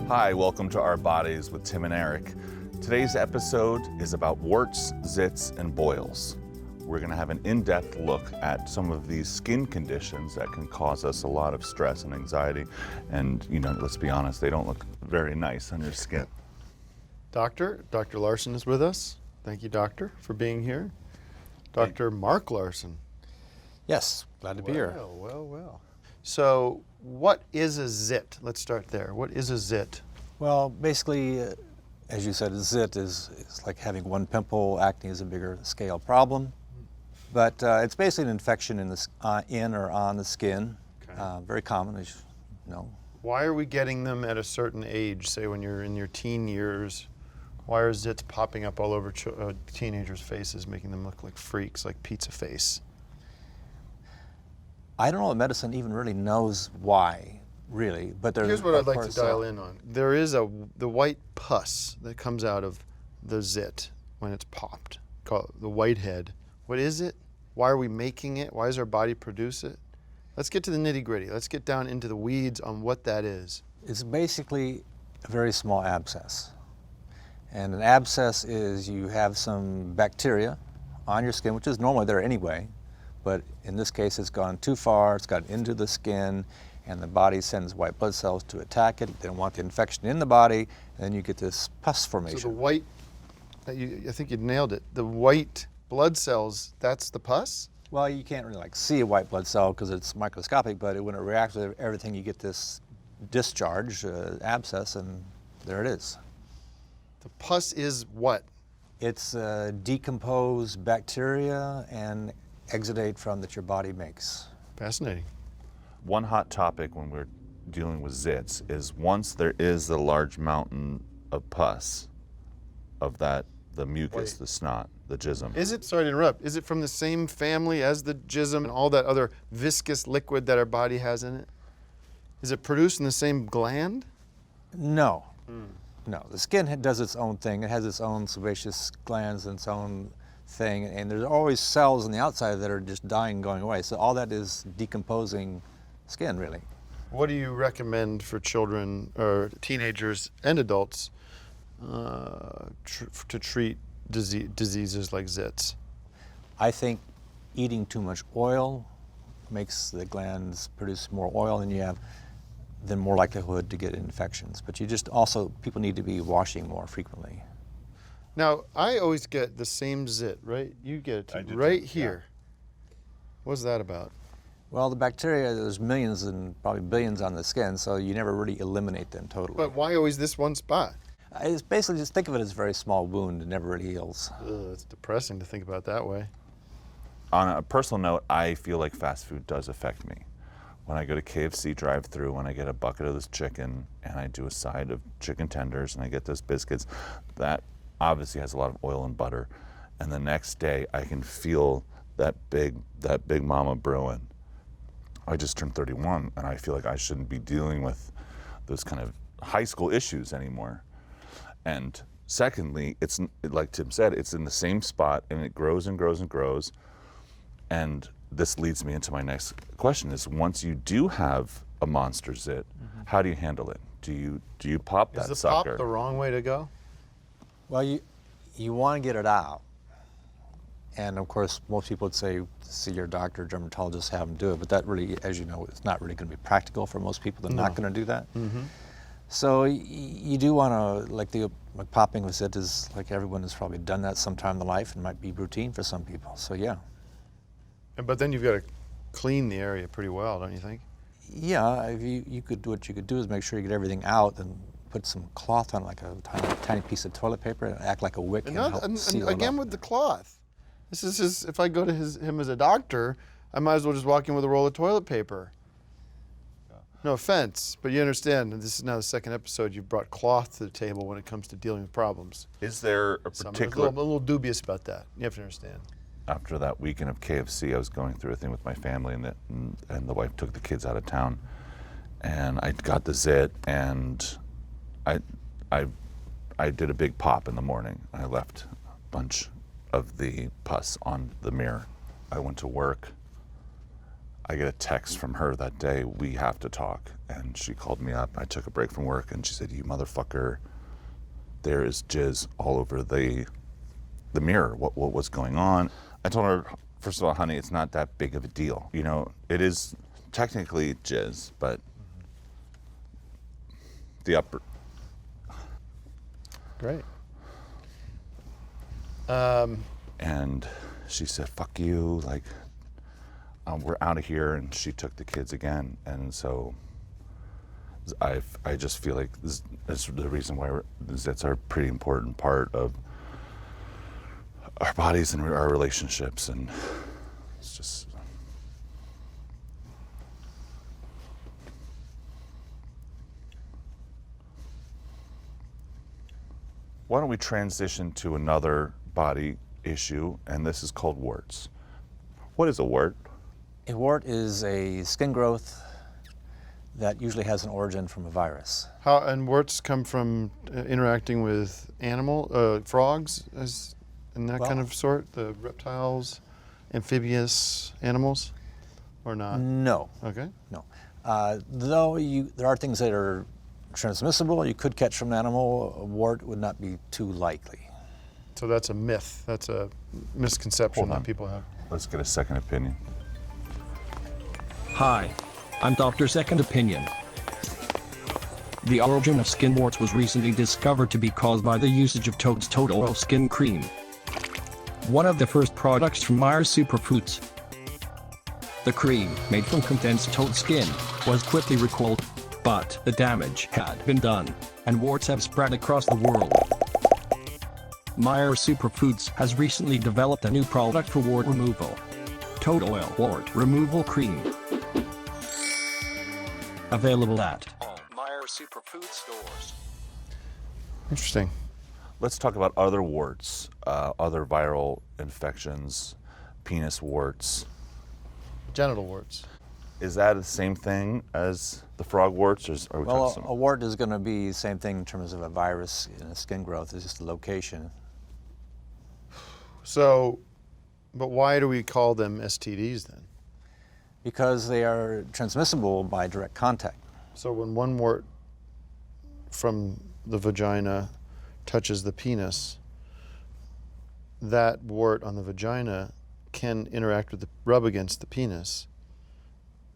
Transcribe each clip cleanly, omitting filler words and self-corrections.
Hi, welcome to Our Bodies with Tim and Eric. Today's episode is about warts, zits, and boils. We're going to have an in-depth look at some of these skin conditions that can cause us a lot of stress and anxiety. And, let's be honest, they don't look very nice on your skin. Dr. Laursen is with us. Thank you, Doctor, for being here. Dr. Mark Laursen. Yes, glad to be here. Well. So, what is a zit? Let's start there. What is a zit? Well, basically, as you said, a zit is like having one pimple. Acne is a bigger scale problem. But it's basically an infection in or on the skin. Okay. Very common, as you know. Why are we getting them at a certain age, say when you're in your teen years? Why are zits popping up all over teenagers' faces, making them look like freaks, like pizza face? I don't know if medicine even really knows why, really. But here's what I'd like to dial in on. There is the white pus that comes out of the zit when it's popped, called the whitehead. What is it? Why are we making it? Why does our body produce it? Let's get to the nitty-gritty. Let's get down into the weeds on what that is. It's basically a very small abscess. And an abscess is you have some bacteria on your skin, which is normally there anyway, but in this case it's gone too far, it's gotten into the skin, and the body sends white blood cells to attack it. They don't want the infection in the body, and then you get this pus formation. So the white, I think you nailed it, the white blood cells, that's the pus? Well, you can't really see a white blood cell because it's microscopic, but when it reacts with everything, you get this discharge, abscess, and there it is. The pus is what? It's decomposed bacteria and exudate that your body makes. Fascinating. One hot topic when we're dealing with zits is once there is a large mountain of pus, of the mucus, the snot, the jism. Sorry to interrupt, is it from the same family as the jism and all that other viscous liquid that our body has in it? Is it produced in the same gland? No. No, the skin does its own thing. It has its own sebaceous glands and its own thing, and there's always cells on the outside that are just dying and going away. So all that is decomposing skin, really. What do you recommend for children or teenagers and adults to treat diseases like zits? I think eating too much oil makes the glands produce more oil, and you have then more likelihood to get infections. But people need to be washing more frequently. Now, I always get the same zit, right? You get it right here. Yeah. What's that about? Well, the bacteria, there's millions and probably billions on the skin, so you never really eliminate them totally. But why always this one spot? It's basically, just think of it as a very small wound. It never really heals. It's depressing to think about it that way. On a personal note, I feel like fast food does affect me. When I go to KFC drive-thru, when I get a bucket of this chicken and I do a side of chicken tenders and I get those biscuits, that obviously has a lot of oil and butter. And the next day I can feel that big mama brewing. I just turned 31 and I feel like I shouldn't be dealing with those kind of high school issues anymore. And secondly, it's like Tim said, it's in the same spot and it grows and grows and grows. And this leads me into my next question is, once you do have a monster zit, how do you handle it? Do you pop that sucker? Is the pop the wrong way to go? Well, you want to get it out. And of course, most people would say, see your doctor, dermatologist, have them do it. But that really, as you know, it's not really going to be practical for most people. They're not going to do that. So you do want to, like popping with zit is, like everyone has probably done that sometime in their life and might be routine for some people. So yeah. But then you've got to clean the area pretty well, don't you think? Yeah, what you could do is make sure you get everything out and put some cloth on, like a tiny piece of toilet paper, and act like a wick and help seal it again up. With the cloth. This is if I go to him as a doctor, I might as well just walk in with a roll of toilet paper. No offense, but you understand, and this is now the second episode you've brought cloth to the table when it comes to dealing with problems. Is there a particular... I'm a little dubious about that. You have to understand. After that weekend of KFC, I was going through a thing with my family, and the wife took the kids out of town, and I got the zit, and I did a big pop in the morning. I left a bunch of the pus on the mirror. I went to work. I get a text from her that day, we have to talk. And she called me up. I took a break from work and she said, you motherfucker, there is jizz all over the mirror. What was going on? I told her, first of all, honey, it's not that big of a deal. You know, it is technically jizz, but the upper. Great. And she said, fuck you, like, we're out of here, and she took the kids again. And so I just feel like this is the reason why Zits are a pretty important part of our bodies and our relationships, and it's just. Why don't we transition to another body issue, and this is called warts. What is a wart? A wart is a skin growth that usually has an origin from a virus. How and warts come from interacting with frogs, and that kind of sort, the reptiles, amphibious animals, or not? No. Okay. No. Though there are things that are transmissible, you could catch from an animal, a wart would not be too likely. So that's a myth. That's a misconception that people have. Let's get a second opinion. Hi, I'm Dr. Second Opinion. The origin of skin warts was recently discovered to be caused by the usage of Toad's Toad Oil Skin Cream, one of the first products from Myers Superfoods. The cream, made from condensed toad skin, was quickly recalled, but the damage had been done, and warts have spread across the world. Myers Superfoods has recently developed a new product for wart removal. Toad Oil Wart Removal Cream. Available at all Myers Superfood stores. Interesting. Let's talk about other warts, other viral infections, penis warts. Genital warts. Is that the same thing as the frog warts, or are we Well, talking a wart is going to be the same thing in terms of a virus in a skin growth. It's just the location. So, but why do we call them STDs then? Because they are transmissible by direct contact. So when one wart from the vagina touches the penis, that wart on the vagina can interact with rub against the penis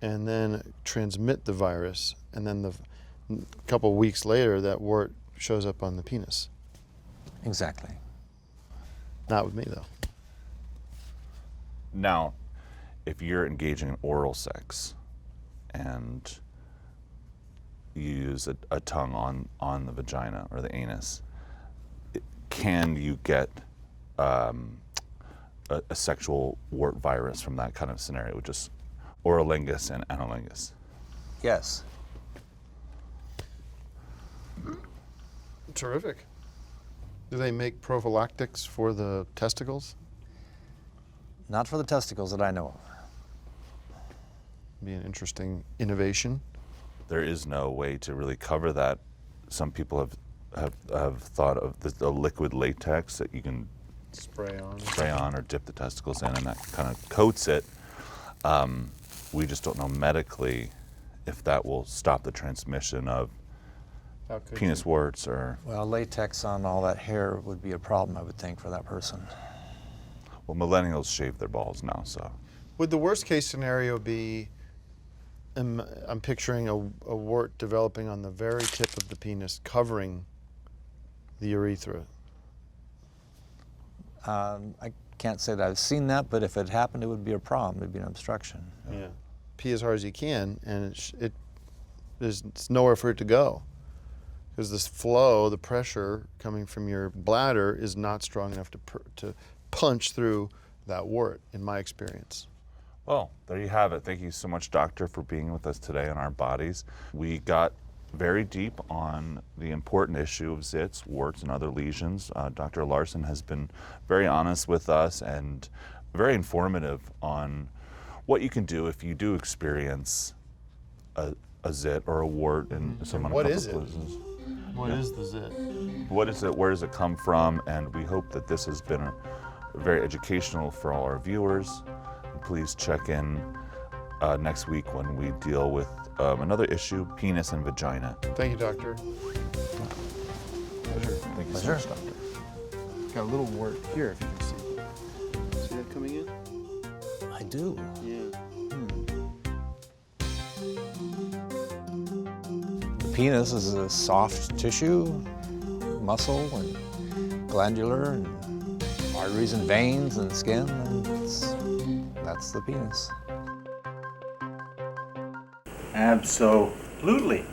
and then transmit the virus, and then a couple of weeks later that wart shows up on the penis. Exactly. Not with me though. Now, if you're engaging in oral sex and you use a tongue on the vagina or the anus, can you get a sexual wart virus from that kind of scenario, just oralingus and analingus? Yes. Terrific. Do they make prophylactics for the testicles? Not for the testicles that I know of. Be an interesting innovation. There is no way to really cover that. Some people have thought of the liquid latex that you can Spray on or dip the testicles in, and that kind of coats it. We just don't know medically if that will stop the transmission of penis warts or. Well, latex on all that hair would be a problem, I would think, for that person. Well, millennials shave their balls now, so. Would the worst case scenario be, I'm picturing a wart developing on the very tip of the penis, covering the urethra? I can't say that I've seen that, but if it happened, it would be a problem. It would be an obstruction. Yeah. Pee as hard as you can, and it's nowhere for it to go. Because this flow, the pressure coming from your bladder is not strong enough to punch through that wart, in my experience. Well, there you have it. Thank you so much, Doctor, for being with us today on Our Bodies. We got very deep on the important issue of zits, warts, and other lesions. Dr. Laursen has been very honest with us and very informative on what you can do if you do experience a zit or a wart in someone. What is it? Places. What is the zit? What is it? Where does it come from? And we hope that this has been very educational for all our viewers. Please check in next week when we deal with another issue, penis and vagina. Thank you, doctor. Pleasure. Thank you so much, doctor. Got a little wart here, if you can see. See that coming in? I do. Yeah. The penis is a soft tissue, muscle and glandular and arteries and veins and skin, and that's the penis. Absolutely.